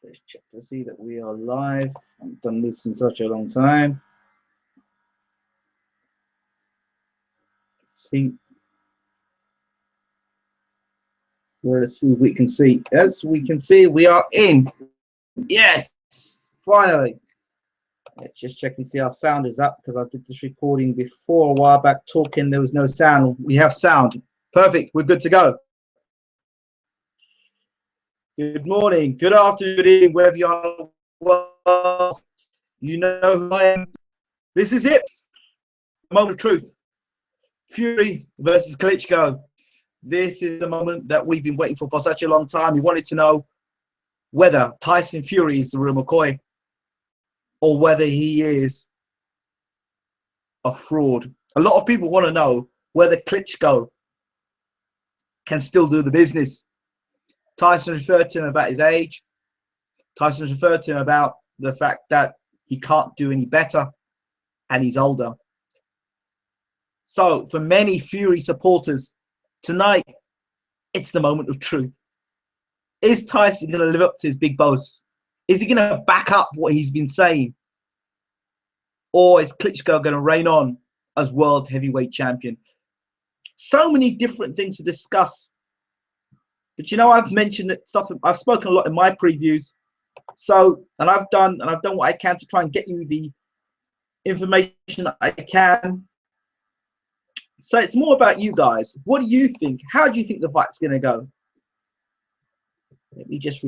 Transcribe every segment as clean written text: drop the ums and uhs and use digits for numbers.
Let's check to see that we are live. I haven't done this in such a long time. Let's see if we can see. As we can see, we are in. Yes, finally. Let's just check and see our sound is up, because I did this recording before a while back talking. There was no sound. We have sound. Perfect. We're good to go. Good morning, good afternoon, good evening, wherever you are. Well, you know who I am. This is it. Moment of truth. Fury versus Klitschko. This is the moment that we've been waiting for such a long time. We wanted to know whether Tyson Fury is the real McCoy or whether he is a fraud. A lot of people want to know whether Klitschko can still do the business. Tyson referred to him about his age. Tyson referred to him about the fact that he can't do any better and he's older. So for many Fury supporters, tonight, it's the moment of truth. Is Tyson going to live up to his big boast? Is he going to back up what he's been saying? Or is Klitschko going to reign on as world heavyweight champion? So many different things to discuss. But you know, I've mentioned that stuff. I've spoken a lot in my previews. So, and I've done what I can to try and get you the information that I can. So it's more about you guys. What do you think? How do you think the fight's going to go? Let me just.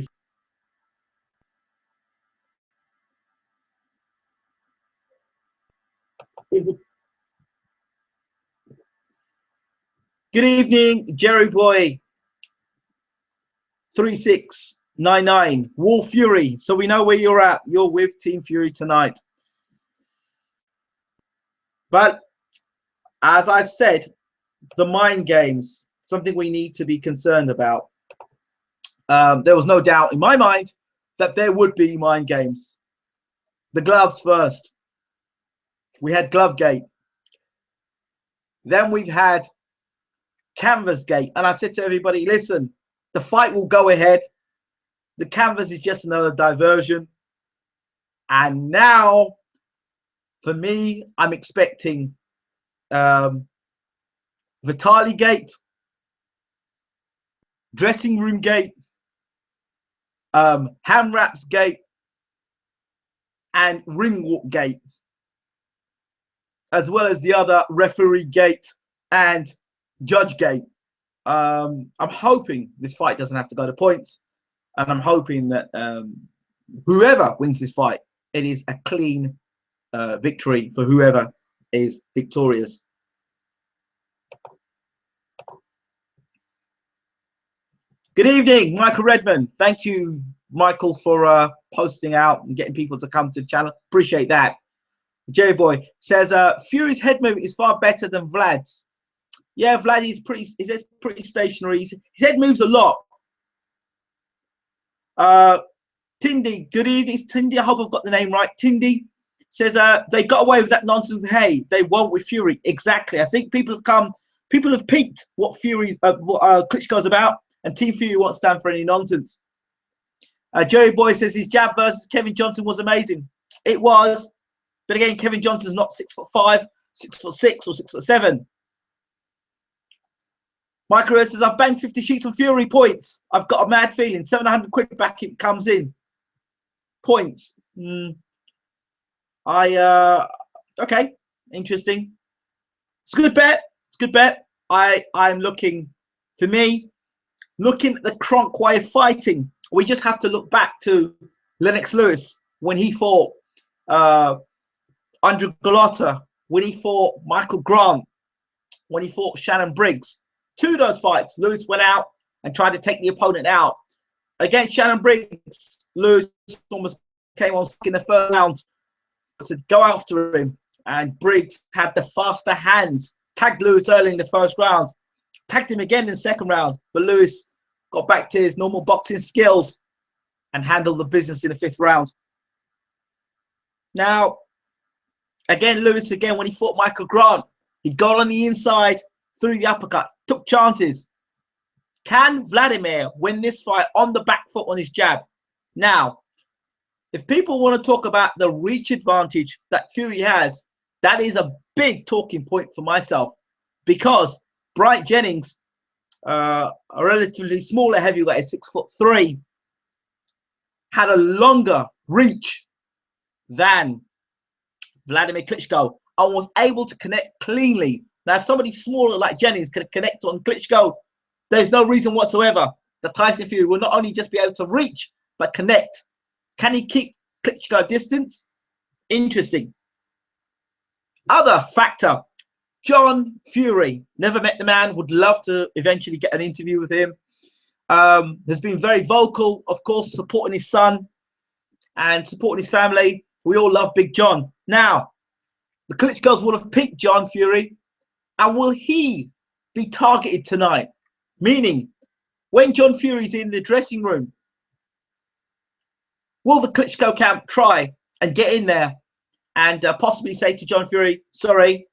Good evening, Jerry Boy. 3699 Wall Fury. So we know where you're at. You're with Team Fury tonight. But as I've said, the mind games, something we need to be concerned about. There was no doubt in my mind that there would be mind games. The gloves first. We had Glovegate. Then we've had Canvas Gate. And I said to everybody, listen, the fight will go ahead. The canvas is just another diversion. And now, for me, I'm expecting Vitali Gate, Dressing Room Gate, Hand Wraps Gate, and Ring Walk Gate, as well as the other Referee Gate and Judge Gate. I'm hoping this fight doesn't have to go to points, and I'm hoping that whoever wins this fight, it is a clean victory for whoever is victorious. Good evening, Michael Redmond. Thank you, Michael, for posting out and getting people to come to the channel. Appreciate that. Jerry Boy says Fury's head movement is far better than Vlad's. Yeah, Vlad is pretty stationary. His head moves a lot. Tindy, good evening. Tindy, I hope I've got the name right. Tindy says they got away with that nonsense. Hey, they won't with Fury. Exactly. I think people have peaked what Fury's what Klitschko's about, and Team Fury won't stand for any nonsense. Jerry Boy says his jab versus Kevin Johnson was amazing. It was, but again, Kevin Johnson's not 6'5", 6'6", or 6'7". Michael says, I've banged 50 sheets on Fury points. I've got a mad feeling. 700 quid back it comes in. Points. Okay. Interesting. It's a good bet. It's a good bet. I'm looking, for me, looking at the Kronk way of fighting. We just have to look back to Lennox Lewis when he fought Andrew Gallotta, when he fought Michael Grant, when he fought Shannon Briggs. Two of those fights, Lewis went out and tried to take the opponent out. Against Shannon Briggs, Lewis almost came on in the first round. Said, go after him. And Briggs had the faster hands. Tagged Lewis early in the first round. Tagged him again in the second round. But Lewis got back to his normal boxing skills and handled the business in the fifth round. Now, again, Lewis, when he fought Michael Grant, he got on the inside, threw the uppercut, took chances. Can Vladimir win this fight on the back foot on his jab? Now, if people want to talk about the reach advantage that Fury has, that is a big talking point for myself, because Bryant Jennings, a relatively smaller heavyweight, 6'3", had a longer reach than Vladimir Klitschko and was able to connect cleanly. Now, if somebody smaller like Jennings can connect on Klitschko, there's no reason whatsoever that Tyson Fury will not only just be able to reach, but connect. Can he keep Klitschko distance? Interesting. Other factor, John Fury. Never met the man, would love to eventually get an interview with him. Has been very vocal, of course, supporting his son and supporting his family. We all love Big John. Now, the Klitschkos will have picked John Fury, and will he be targeted tonight? Meaning, when John Fury's in the dressing room, will the Klitschko camp try and get in there and possibly say to John Fury, "Sorry,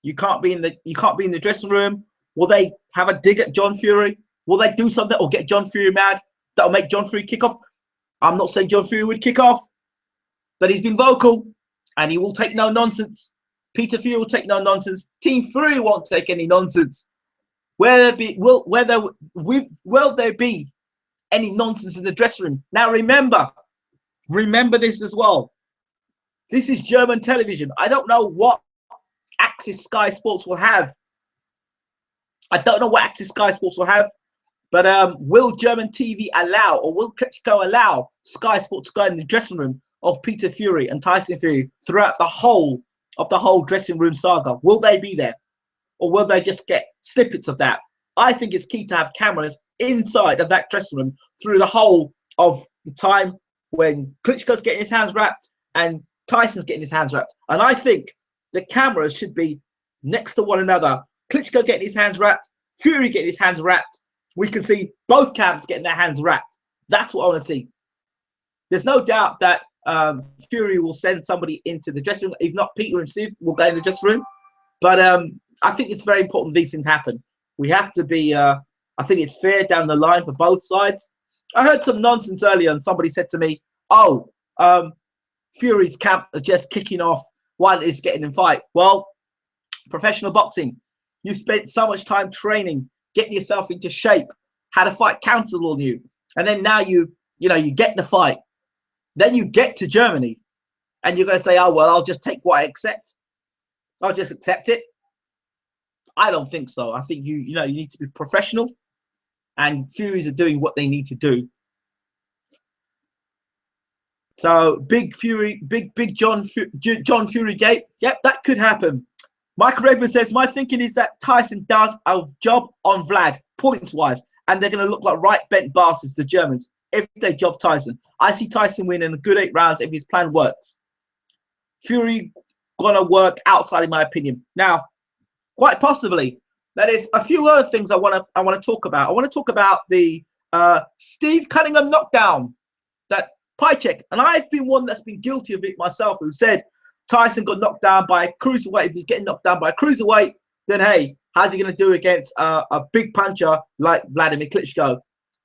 you can't be in the dressing room"? Will they have a dig at John Fury? Will they do something or get John Fury mad that'll make John Fury kick off? I'm not saying John Fury would kick off, but he's been vocal and he will take no nonsense. Peter Fury will take no nonsense. Team Fury won't take any nonsense. Will there be any nonsense in the dressing room? Now remember this as well. This is German television. I don't know what Axis Sky Sports will have. But will German TV allow, or will Klitschko allow Sky Sports to go in the dressing room of Peter Fury and Tyson Fury throughout the whole of the whole dressing room saga? Will they be there, or will they just get snippets of that? I think it's key to have cameras inside of that dressing room through the whole of the time when Klitschko's getting his hands wrapped and Tyson's getting his hands wrapped. And I think the cameras should be next to one another. Klitschko getting his hands wrapped, Fury getting his hands wrapped. We can see both camps getting their hands wrapped. That's what I want to see. There's no doubt that Fury will send somebody into the dressing room. If not, Peter and Steve will go in the dressing room. But I think it's very important these things happen. We have to be, I think it's fair down the line for both sides. I heard some nonsense earlier and somebody said to me, "Oh, Fury's camp are just kicking off while it's getting in fight." Well, professional boxing, you spent so much time training, getting yourself into shape, had a fight cancelled on you, and then now you get the fight. Then you get to Germany and you're going to say, "Oh, well, I'll just take what I accept. I'll just accept it." I don't think so. I think you need to be professional, and Furies are doing what they need to do. So big John Fury gate. Yep, that could happen. Michael Redmond says, "My thinking is that Tyson does a job on Vlad points wise, and they're going to look like right bent bastards, the Germans, if they job Tyson. I see Tyson winning a good 8 rounds if his plan works. Fury gonna work outside, in my opinion." Now, quite possibly, there is a few other things I want to talk about. I want to talk about the Steve Cunningham knockdown, that pie check, and I've been one that's been guilty of it myself, who said Tyson got knocked down by a cruiserweight. If he's getting knocked down by a cruiserweight, then hey, how's he going to do against a big puncher like Vladimir Klitschko?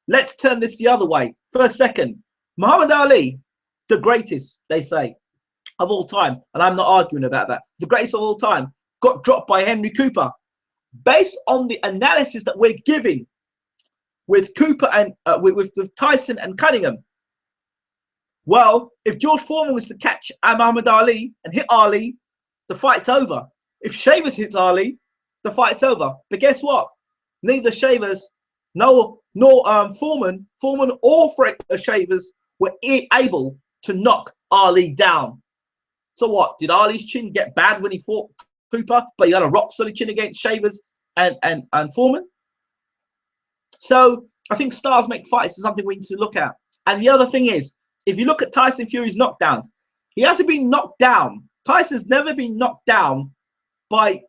Let's turn this the other way for a second. Muhammad Ali, the greatest, they say, of all time, and I'm not arguing about that, the greatest of all time, got dropped by Henry Cooper. Based on the analysis that we're giving with Cooper and with Tyson and Cunningham, well, if George Foreman was to catch Muhammad Ali and hit Ali, the fight's over. If Shavers hits Ali, the fight's over. But guess what? Neither Shavers nor Foreman or Shavers were able to knock Ali down. So what? Did Ali's chin get bad when he fought Cooper, but he got a rock solid chin against Shavers and Foreman? So I think stars make fights is something we need to look at. And the other thing is, if you look at Tyson Fury's knockdowns, he hasn't been knocked down. Tyson's never been knocked down by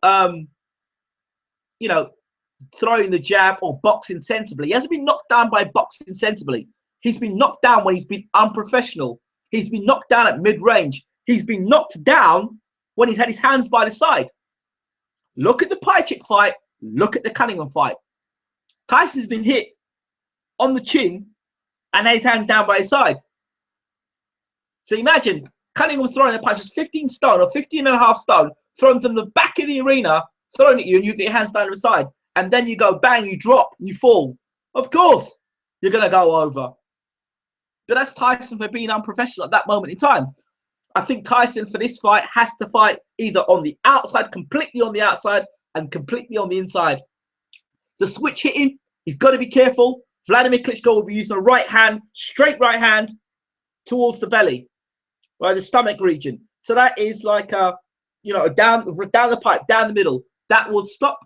throwing the jab or boxing sensibly. He hasn't been knocked down by boxing sensibly. He's been knocked down when he's been unprofessional. He's been knocked down at mid-range. He's been knocked down when he's had his hands by the side. Look at the Pychik fight. Look at the Cunningham fight. Tyson's been hit on the chin and had his hand down by his side. So imagine Cunningham throwing the punches 15 stone or 15 and a half stone, throwing them the back of the arena, throwing at you, and you get your hands down to the side. And then you go bang, you drop, you fall. Of course, you're going to go over. But that's Tyson for being unprofessional at that moment in time. I think Tyson for this fight has to fight either on the outside, completely on the outside, and completely on the inside. The switch hitting, he's got to be careful. Vladimir Klitschko will be using a right hand, straight right hand towards the belly, right, the stomach region. So that is like a, you know, down the pipe, down the middle. That would stop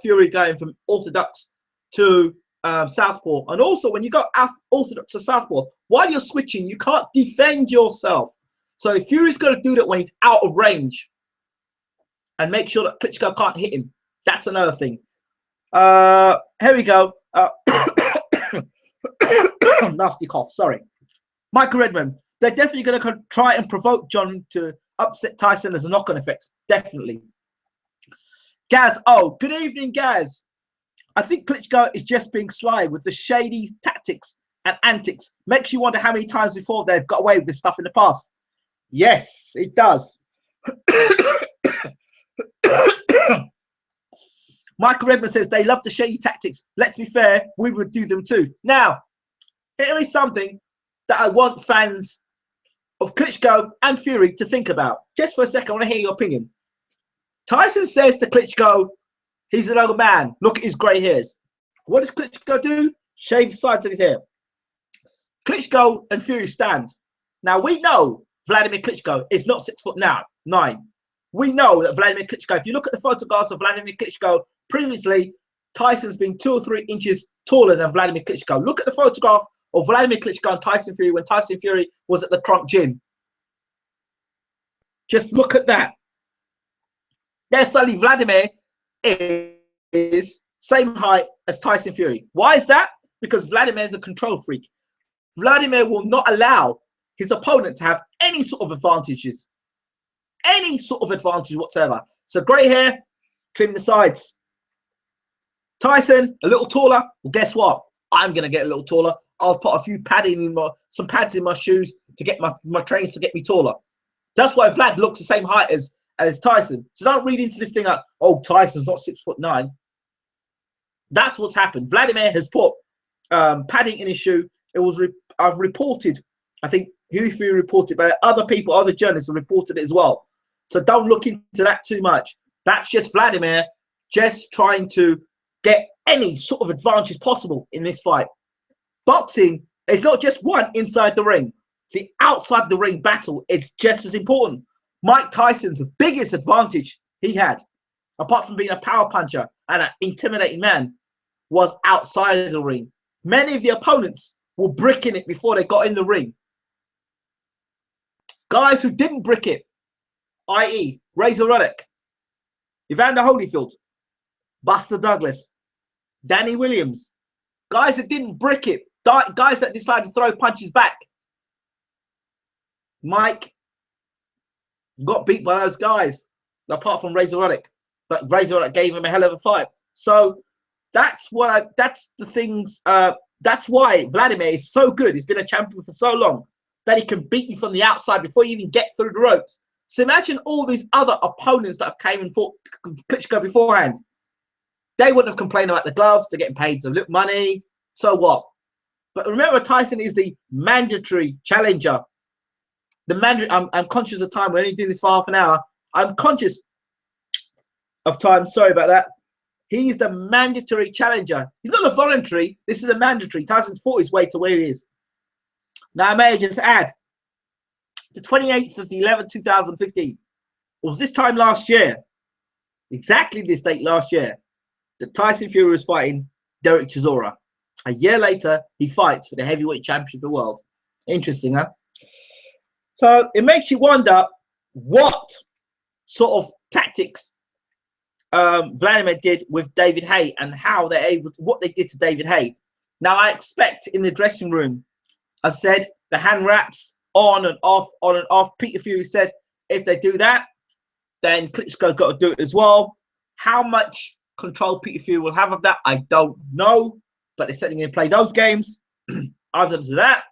Fury going from orthodox to southpaw. And also, when you go orthodox to southpaw, while you're switching, you can't defend yourself. So Fury's got to do that when he's out of range, and make sure that Klitschko can't hit him. That's another thing. Here we go. Nasty cough. Sorry. Michael Redmond. They're definitely going to try and provoke John to upset Tyson as a knock-on effect. Definitely. Gaz. Oh, good evening, Gaz. I think Klitschko is just being sly with the shady tactics and antics. Makes you wonder how many times before they've got away with this stuff in the past. Yes, it does. Michael Redmond says they love the shady tactics. Let's be fair, we would do them too. Now, here is something that I want fans of Klitschko and Fury to think about. Just for a second, I want to hear your opinion. Tyson says to Klitschko, he's an old man. Look at his grey hairs. What does Klitschko do? Shave the sides of his hair. Klitschko and Fury stand. Now, we know Vladimir Klitschko is not 6'9". We know that Vladimir Klitschko, if you look at the photographs of Vladimir Klitschko previously, Tyson's been 2 or 3 inches taller than Vladimir Klitschko. Look at the photograph of Vladimir Klitschko and Tyson Fury when Tyson Fury was at the Kronk Gym. Just look at that. There's suddenly Vladimir is same height as Tyson Fury. Why is that? Because Vladimir is a control freak. Vladimir will not allow his opponent to have any sort of advantages. Any sort of advantage whatsoever. So grey hair, trim the sides. Tyson, a little taller. Well, guess what? I'm going to get a little taller. I'll put a few some pads in my shoes to get my trains to get me taller. That's why Vlad looks the same height as Tyson. So don't read into this thing like, oh, Tyson's not 6'9". That's what's happened. Vladimir has put padding in his shoe. It was I've reported. I think Fury reported, but other people, other journalists have reported it as well. So don't look into that too much. That's just Vladimir just trying to get any sort of advantage possible in this fight. Boxing is not just one inside the ring. The outside the ring battle is just as important. Mike Tyson's biggest advantage he had, apart from being a power puncher and an intimidating man, was outside of the ring. Many of the opponents were bricking it before they got in the ring. Guys who didn't brick it, i.e. Razor Ruddock, Evander Holyfield, Buster Douglas, Danny Williams, guys that didn't brick it, guys that decided to throw punches back. Mike got beat by those guys, apart from Razor Ruddock, but Razor Ruddock gave him a hell of a fight. So that's the things. That's why Vladimir is so good. He's been a champion for so long that he can beat you from the outside before you even get through the ropes. So imagine all these other opponents that have came and fought Klitschko beforehand. They wouldn't have complained about the gloves. They're getting paid some little money. So what? But remember, Tyson is the mandatory challenger. I'm conscious of time. We're only doing this for half an hour. I'm conscious of time. Sorry about that. He's the mandatory challenger. He's not a voluntary. This is a mandatory. Tyson's fought his way to where he is. Now, I may just add, the 28th of the 11th, 2015, it was this time last year, exactly this date last year, that Tyson Fury was fighting Derek Chisora. A year later, he fights for the heavyweight championship of the world. Interesting, huh? So it makes you wonder what sort of tactics Vladimir did with David Haye and how they're able to, what they did to David Haye. Now, I expect in the dressing room, I said the hand wraps on and off, on and off. Peter Fury said if they do that, then Klitschko's got to do it as well. How much control Peter Fury will have of that, I don't know, but they're certainly going to play those games. Other than that,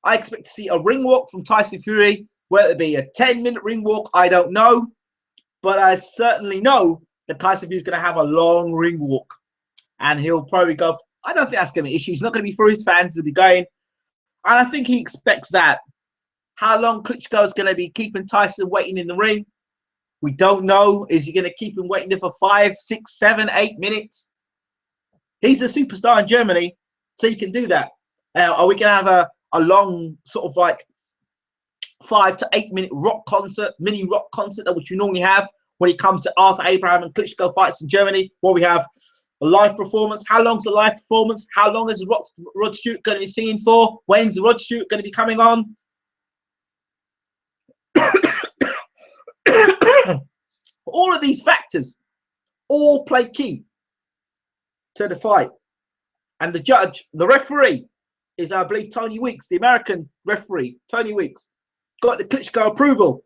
I expect to see a ring walk from Tyson Fury, whether it be a 10-minute ring walk, I don't know. But I certainly know that Tyson Fury is going to have a long ring walk. And he'll probably go, I don't think that's going to be an issue. He's not going to be for his fans to be going. And I think he expects that. How long Klitschko is going to be keeping Tyson waiting in the ring, we don't know. Is he going to keep him waiting there for 5, 6, 7, 8 minutes? He's a superstar in Germany, so he can do that. Are we going to have a long sort of like 5 to 8 minute rock concert, mini rock concert, which you normally have when it comes to Arthur Abraham and Klitschko fights in Germany, where we have a live performance? How long's the live performance? How long is Rod Stewart going to be singing for? When's Rod Stewart going to be coming on? All of these factors all play key to the fight. And the judge, the referee, is, I believe, Tony Weeks, the American referee. Tony Weeks got the Klitschko approval.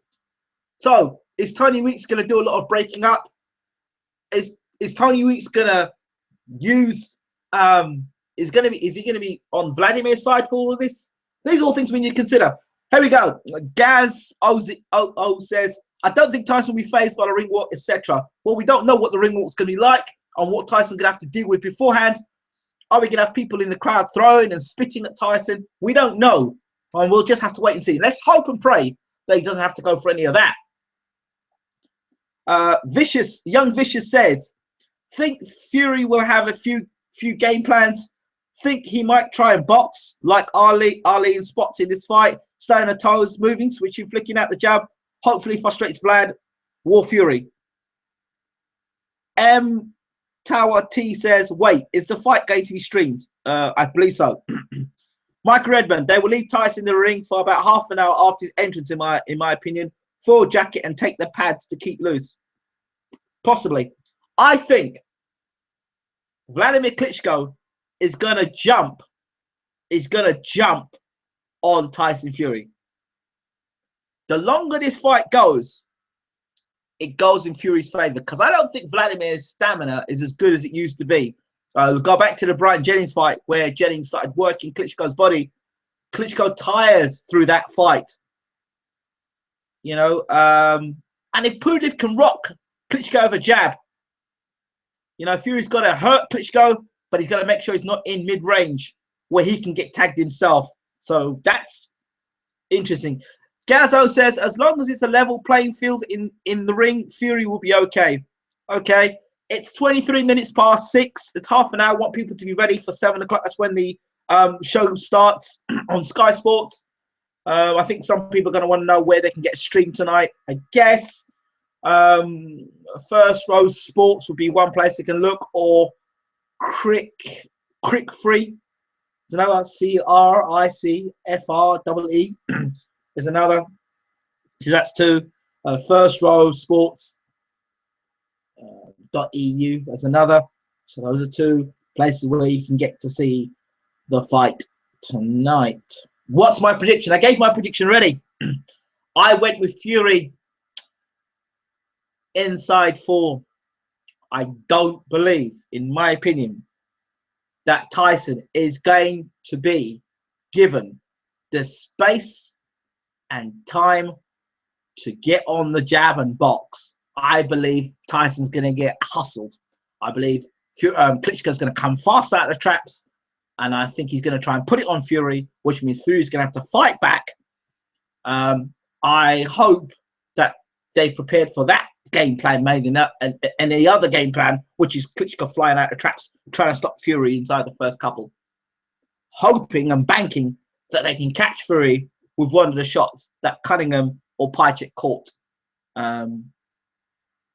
So is Tony Weeks going to do a lot of breaking up? Is Tony Weeks going to use is he going to be on Vladimir's side for all of this? These are all things we need to consider. Here we go. Gaz O says, I don't think Tyson will be phased by the ring walk, etc. Well, we don't know what the ring walk's going to be like and what Tyson's going to have to deal with beforehand. Are we going to have people in the crowd throwing and spitting at Tyson? We don't know. And we'll just have to wait and see. Let's hope and pray that he doesn't have to go for any of that. Young Vicious says, think Fury will have a few game plans. Think he might try and box like Ali in spots in this fight. Stay on the toes, moving, switching, flicking out the jab. Hopefully frustrates Vlad. War Fury. Tower T says, wait, is the fight going to be streamed? I believe so. Michael Redmond, they will leave Tyson in the ring for about half an hour after his entrance, in my opinion. Full jacket and take the pads to keep loose. Possibly. I think Vladimir Klitschko is gonna jump on Tyson Fury. The longer this fight goes, it goes in Fury's favor, because I don't think Vladimir's stamina is as good as it used to be. Go back to the Brian Jennings fight where Jennings started working Klitschko's body. Klitschko tired through that fight. You know, and if Pulev can rock Klitschko with a jab, you know, Fury's got to hurt Klitschko, but he's got to make sure he's not in mid-range where he can get tagged himself. So that's interesting. Gazzo says, as long as it's a level playing field in the ring, Fury will be okay. Okay, it's 23 minutes past 6. It's half an hour. I want people to be ready for 7 o'clock. That's when the show starts on Sky Sports. I think some people are going to want to know where they can get a stream tonight. I guess First Row Sports would be one place they can look, or Crick Free. There's another CRICFREE. There's another. So that's 2. First Row Sports .eu. There's another. So those are 2 places where you can get to see the fight tonight. What's my prediction? I gave my prediction already. I went with Fury inside 4. I don't believe, in my opinion, that Tyson is going to be given the space and time to get on the jab and box. I believe Tyson's going to get hustled. I believe Klitschko's going to come fast out of the traps, and I think he's going to try and put it on Fury, which means Fury's going to have to fight back. I hope that they've prepared for that game plan, maybe not, and the other game plan, which is Klitschko flying out of traps, trying to stop Fury inside the first couple. Hoping and banking that they can catch Fury with one of the shots that Cunningham or Pajcik caught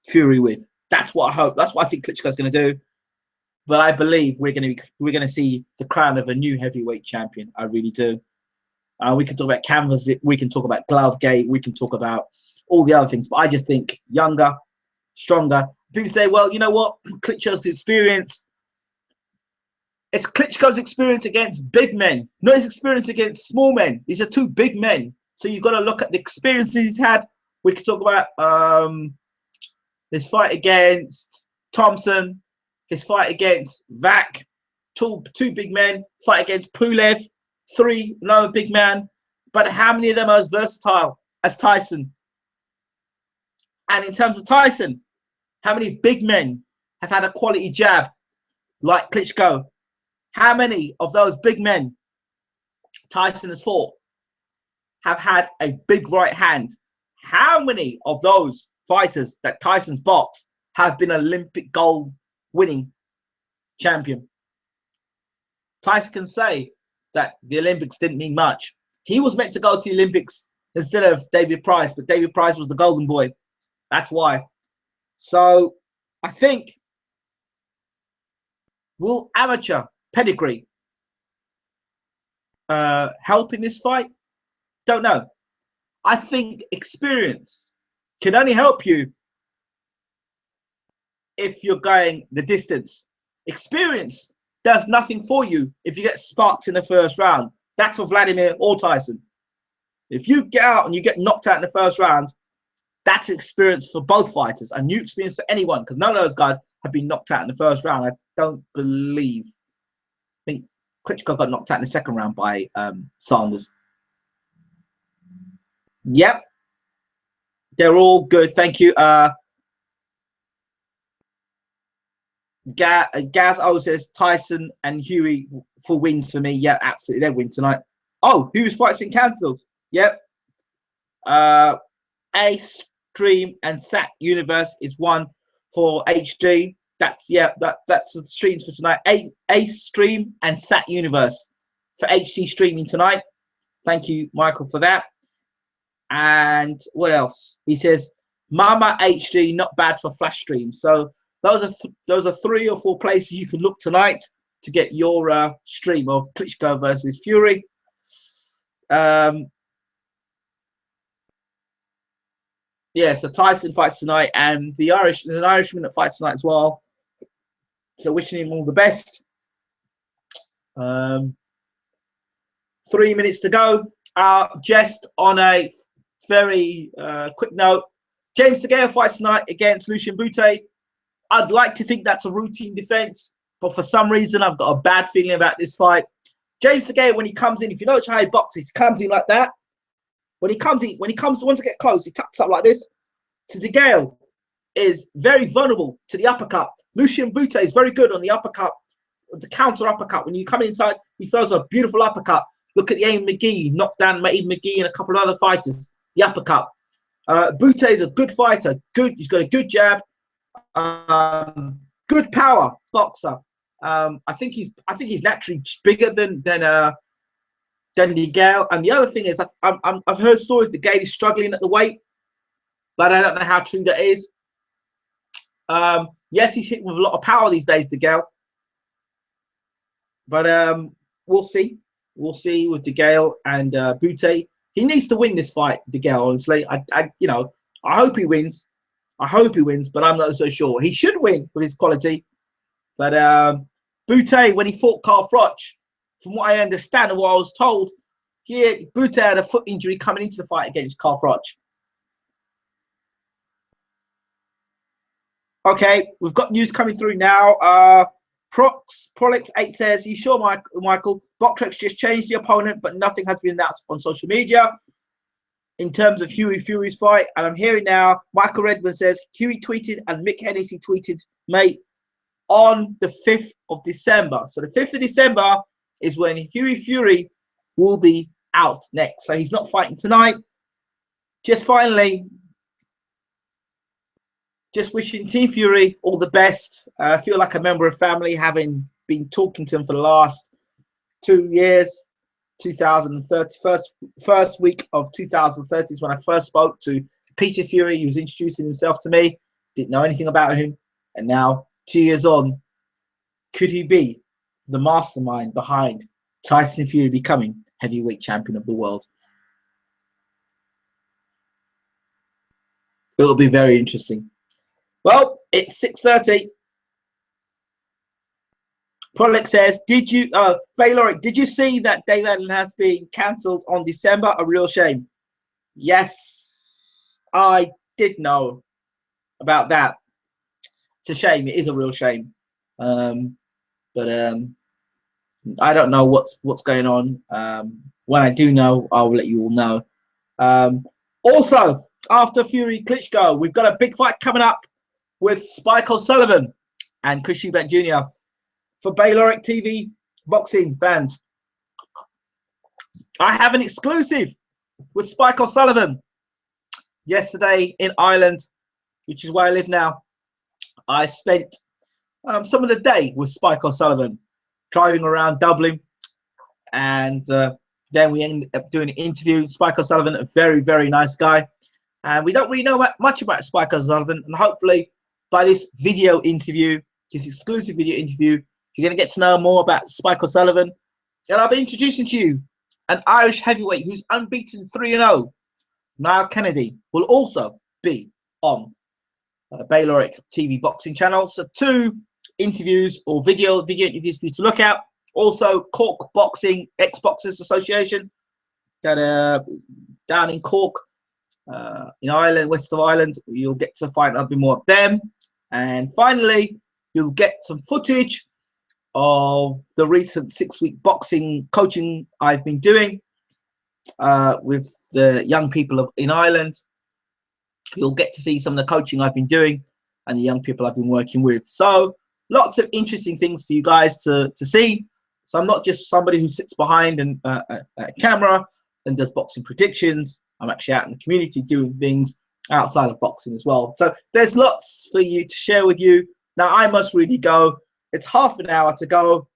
Fury with. That's what I hope. That's what I think Klitschko's going to do. But I believe we're going to see the crown of a new heavyweight champion. I really do. We can talk about canvas. We can talk about Glovegate. We can talk about all the other things. But I just think younger, stronger. People say, well, you know what? Klitschko's experience. It's Klitschko's experience against big men, not his experience against small men. These are 2 big men. So you've got to look at the experiences he's had. We could talk about his fight against Thompson, his fight against Vac, two big men, fight against Pulev, 3, another big man. but how many of them are as versatile as Tyson? And in terms of Tyson, how many big men have had a quality jab like Klitschko? How many of those big men Tyson has fought have had a big right hand? How many of those fighters that Tyson's boxed have been Olympic gold winning champion? Tyson can say that the Olympics didn't mean much. He was meant to go to the Olympics instead of David Price, but David Price was the golden boy. That's why. So I think, will amateur pedigree help in this fight? Don't know. I think experience can only help you if you're going the distance. Experience does nothing for you if you get sparked in the first round. That's for Vladimir or Tyson. If you get out and you get knocked out in the first round, that's experience for both fighters, a new experience for anyone, because none of those guys have been knocked out in the first round. I don't believe. I think Klitschko got knocked out in the second round by Sanders. Yep. They're all good. Thank you. Gaz O says Tyson and Huey for wins for me. Yeah, absolutely. They'll win tonight. Oh, Huey's fight's been cancelled. Yep. A Stream and Sat Universe is one for HD. That's that's the streams for tonight. A Stream and Sat Universe for HD streaming tonight. Thank you, Michael, for that. And what else? He says Mama HD, not bad for flash stream. So those are 3 or 4 places you can look tonight to get your stream of Klitschko versus Fury. Yeah, so Tyson fights tonight, and there's an Irishman that fights tonight as well. So wishing him all the best. 3 minutes to go. Just on a very quick note, James DeGale fights tonight against Lucian Bute. I'd like to think that's a routine defense, but for some reason I've got a bad feeling about this fight. James DeGale, when he comes in, if you notice how he boxes, he comes in like that. When he comes, wants to get close, he tucks up like this. So DeGale is very vulnerable to the uppercut. Lucian Bute is very good on the uppercut, the counter uppercut. When you come inside, he throws a beautiful uppercut. Look at the Aim McGee, knocked down Aim McGee and a couple of other fighters. The uppercut. Bute is a good fighter. Good. He's got a good jab. Good power boxer. I think he's naturally bigger than DeGale. And the other thing is, I've heard stories that DeGale is struggling at the weight, but I don't know how true that is. Yes, he's hit with a lot of power these days, DeGale. But we'll see. We'll see with DeGale and Bute. He needs to win this fight, DeGale. Honestly, I hope he wins. I hope he wins, but I'm not so sure. He should win with his quality. But Bute, when he fought Carl Froch, from what I understand and what I was told, Bute had a foot injury coming into the fight against Carl Froch. Okay, we've got news coming through now. Prolix8 says, you sure, Michael? Boxrex just changed the opponent, but nothing has been announced on social media in terms of Huey Fury's fight. And I'm hearing now, Michael Redmond says, Huey tweeted and Mick Hennessy tweeted, mate, on the 5th of December. So the 5th of December is when Huey Fury will be out next. So he's not fighting tonight. Just finally, just wishing Team Fury all the best. I feel like a member of family, having been talking to him for the last 2 years. 2030, first week of 2030 is when I first spoke to Peter Fury. He was introducing himself to me. Didn't know anything about him. And now, 2 years on, could he be the mastermind behind Tyson Fury becoming heavyweight champion of the world? It'll be very interesting. Well, it's 6:30. Prolix says, Bayloric, did you see that Dave Allen has been cancelled on December? A real shame. Yes, I did know about that. It's a shame. It is a real shame. But I don't know what's going on. When I do know, I'll let you all know. Also, after Fury Klitschko, we've got a big fight coming up with Spike O'Sullivan and Chris Eubank Jr. For Bayloric TV boxing fans. I have an exclusive with Spike O'Sullivan. Yesterday in Ireland, which is where I live now, I spent some of the day with Spike O'Sullivan, driving around Dublin, and then we ended up doing an interview. Spike O'Sullivan, a very, very nice guy. And we don't really know much about Spike O'Sullivan, and hopefully by this video interview, this exclusive video interview, you're going to get to know more about Spike O'Sullivan. And I'll be introducing to you an Irish heavyweight who's unbeaten 3-0. Niall Kennedy will also be on Bayloric TV boxing channel. So 2 interviews or video interviews for you to look at. Also, Cork Boxing Ex-Boxers Association that down in Cork, in Ireland, west of Ireland. You'll get to find out a bit more of them. And finally, you'll get some footage of the recent 6-week boxing coaching I've been doing with the young people in Ireland. You'll get to see some of the coaching I've been doing and the young people I've been working with. So lots of interesting things for you guys to see. So I'm not just somebody who sits behind a camera and does boxing predictions. I'm actually out in the community doing things outside of boxing as well. So there's lots for you to share with you. Now I must really go. It's half an hour to go.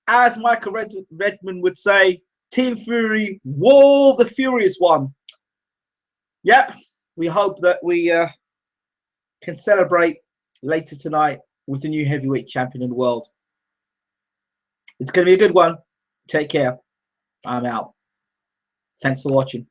As Michael Redmond would say, Team Fury, War the Furious One. Yep, we hope that we can celebrate later tonight with the new heavyweight champion in the world. It's going to be a good one. Take care. I'm out. Thanks for watching.